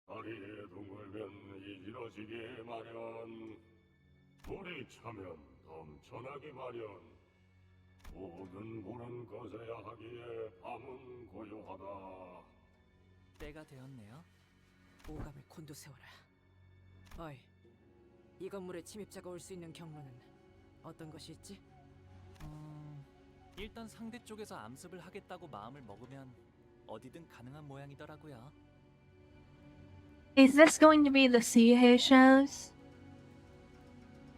Q: 다리에 동물면 이지러지기 마련 물이 차면 넘쳐나기 마련 모든 물은 거세야 하기에 밤은 고요하다.
L: 때가 되었네요.
C: 오감을 곤두세워라. 어이, 이 건물에 침입자가 올 수 있는 경로는 어떤 것이 있지?
L: 일단 상대 쪽에서 암습을 하겠다고 마음을 먹으면 어디든 가능한 모양이더라고요.
A: Is this going to be the Sea shows?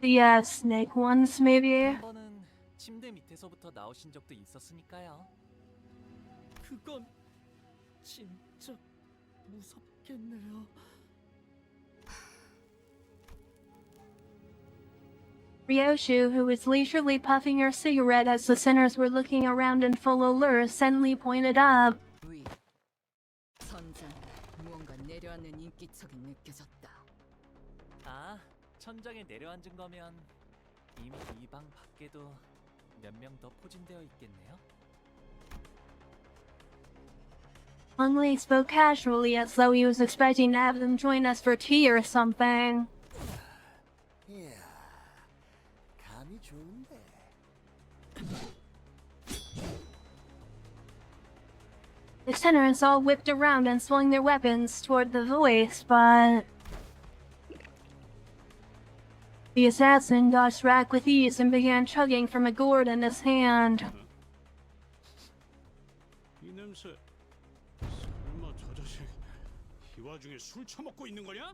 A: The snake ones, maybe?
L: 한 번은 침대 밑에서부터 나오신 적도 있었으니까요.
J: 그건 진짜 무섭겠네요.
A: Ryoshu, who was leisurely puffing her cigarette as the sinners were looking around in full allure, suddenly pointed up.
N: 위. 천장. 무언가 내려앉는 인기척이 느껴졌다.
L: 아, 천장에 내려앉은 거면 이미 이 방 밖에도 몇 명 더 포진되어 있겠네요.
A: Hunley spoke casually as though he was expecting to have them join us for tea or something.
R: 이야, 감이 좋은데.
A: The sinners all whipped around and swung their weapons toward the voice, but the assassin dodged back with ease and began chugging from a gourd in his hand.
H: 이 냄새. 설마 저 자식 이 와중에 술 처먹고 있는 거냐?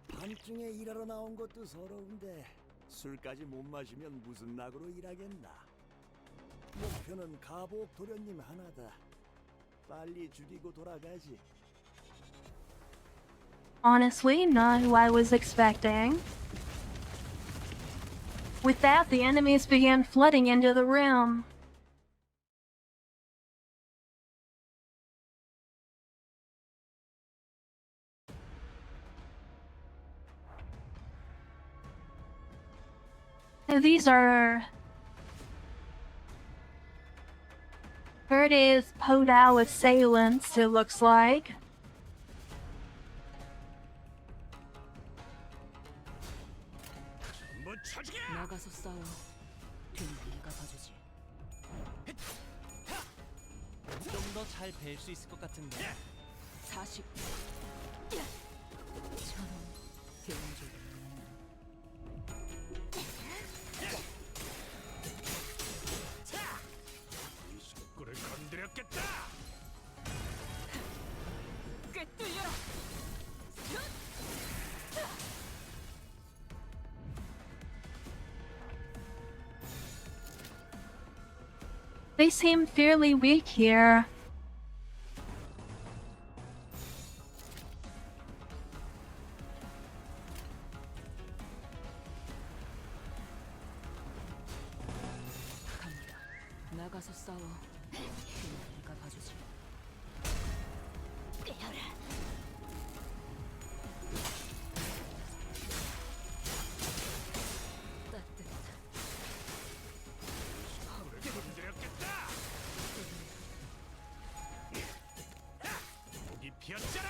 R: 밤중에 일하러 나온 것도 서러운데 술까지 못 마시면 무슨 낙으로 일하겠나. 목표는 가복 도련님 하나다. 빨리 죽이고 돌아가지.
A: Honestly, not who I was expecting. With that, the enemies began flooding into the room. These are Verde's Podal assailants, it looks like.
N: 나가서 싸워. 뒤는 내가 봐주지.
L: 좀 더 잘 뵐 수 있을 것 같은데.
N: 40. 저런 개인적인
H: 이 속구를 건드렸겠다.
C: 꿰뚫려라.
A: They seem fairly weak here.
N: 갑니다. 나가서 싸워. 뒤는 내가 봐주지.
H: 목이 피었잖아.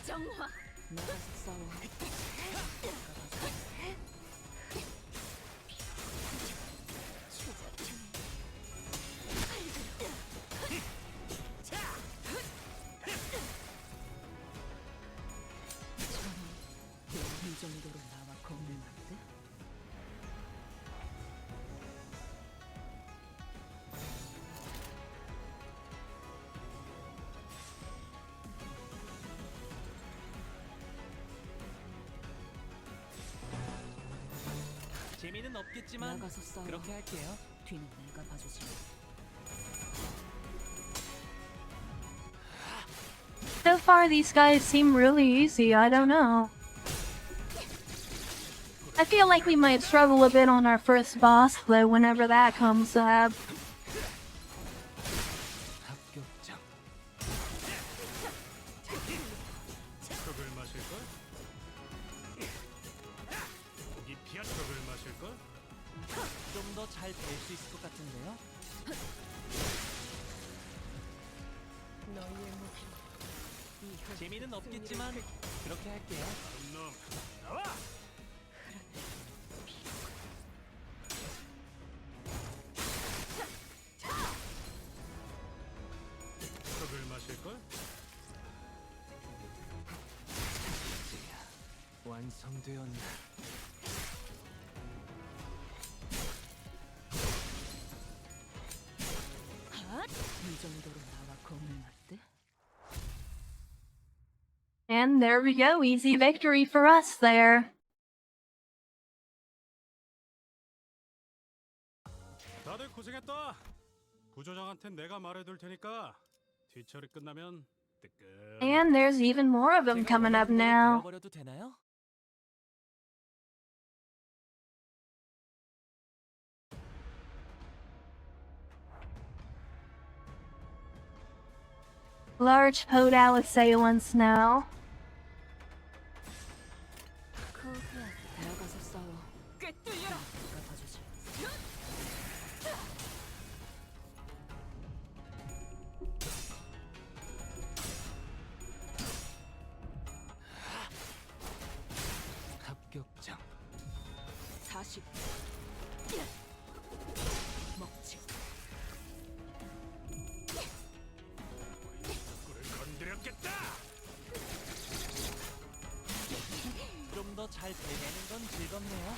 N: 정화. 나가서 싸워. 이 정도로 나와 겁을만데?
L: 재미는 없겠지만
E: 나가서 싸워.
L: 그렇게 할게요.
E: 뒤는 내가 봐주지.
A: So far, these guys seem really easy. I don't know. I feel like we might struggle a bit on our first boss, though, whenever that comes up.
L: 합격장.
H: 척을 마실걸? 고기 피하 척을 마실걸?
L: 좀 더 잘 될 수 있을 것 같은데요?
C: 너희의 목표.
L: 재미는 없겠지만 그렇게 할게요.
H: 놈 나와! 척을 마실걸?
L: 완성되었나?
E: 이 정도로 나와 겁을 맞대?
A: And there we go. Easy victory for us there.
H: 다들 고생했다. 부조장한텐 내가 말해둘 테니까 뒤처리 끝나면 뜨끈.
A: And there's even more of them coming up now.
L: 버려도 되나요?
A: Large podal assailants now.
E: 나가서 싸워.
C: 꿰뚫려라.
E: 내가 봐주지.
L: 합격장.
E: 40. 먹지.
H: 꿀을 건드렸겠다.
L: 좀 더 잘 되는 건 즐겁네요.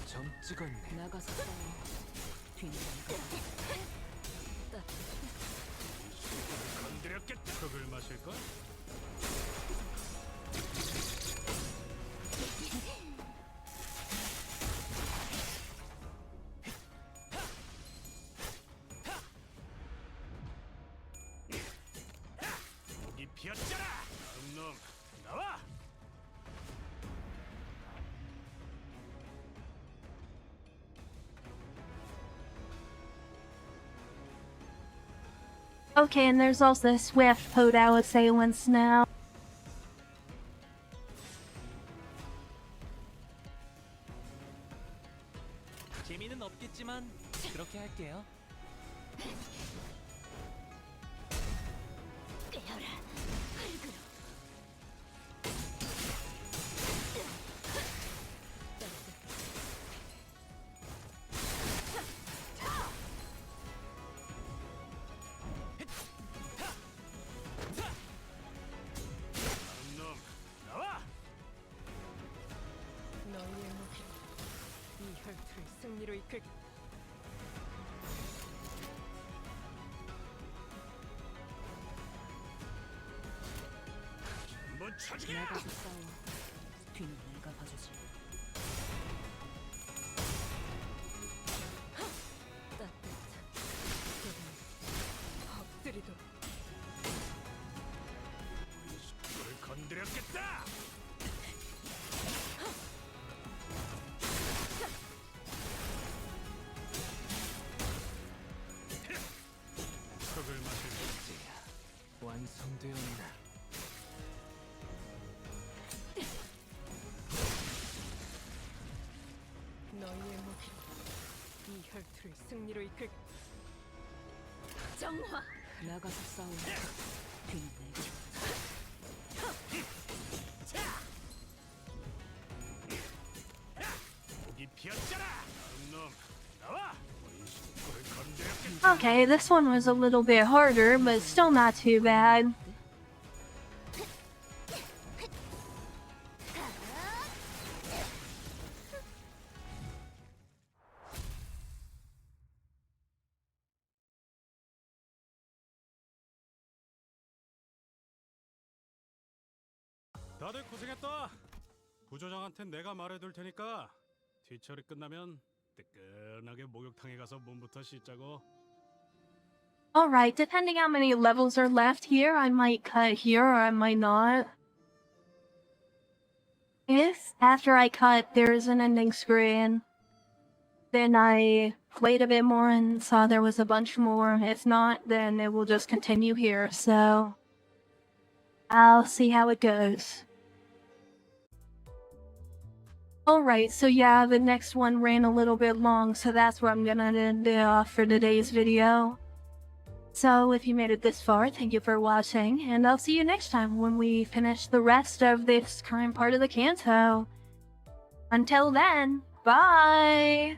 L: 점 찍었네.
E: 나가서 싸워. 뒤는 내가
H: 건드렸겠다. 척을 마실걸? 고기 피었잖아. 놈 나와.
A: Okay, and there's also swift podal assailants now.
L: 재미는 없겠지만 그렇게 할게요.
H: 놈 나와.
C: 너희의 목표. 이 혈투를 승리로 이끌.
H: 못 찾게.
E: 나가서 싸워. 뒤는 내가 봐주지.
C: 엎드리도.
H: 꿀을 건드렸겠다. 척을 마실걸?
L: 완성되었나?
C: 너희의 목표. 이 혈투를 승리로 이끌.
E: 정화. 나가서 싸워. 뒤는 내가.
H: 고기
B: 피었잖아. 놈 나와.
A: Okay, this one was a little bit harder, but still not too bad.
H: 다들 고생했다. 부조장한텐 내가 말해둘 테니까 뒤처리 끝나면 뜨끈하게 목욕탕에 가서 몸부터 씻자고.
A: Alright, depending how many levels are left here, I might cut here or I might not. If, after I cut, there is an ending screen, then I played a bit more and saw there was a bunch more. If not, then it will just continue here, so I'll see how it goes. Alright, so yeah, the next one ran a little bit long, so that's where I'm gonna end it off for today's video. So if you made it this far, thank you for watching, and I'll see you next time when we finish the rest of this current part of the Kanto. Until then, bye!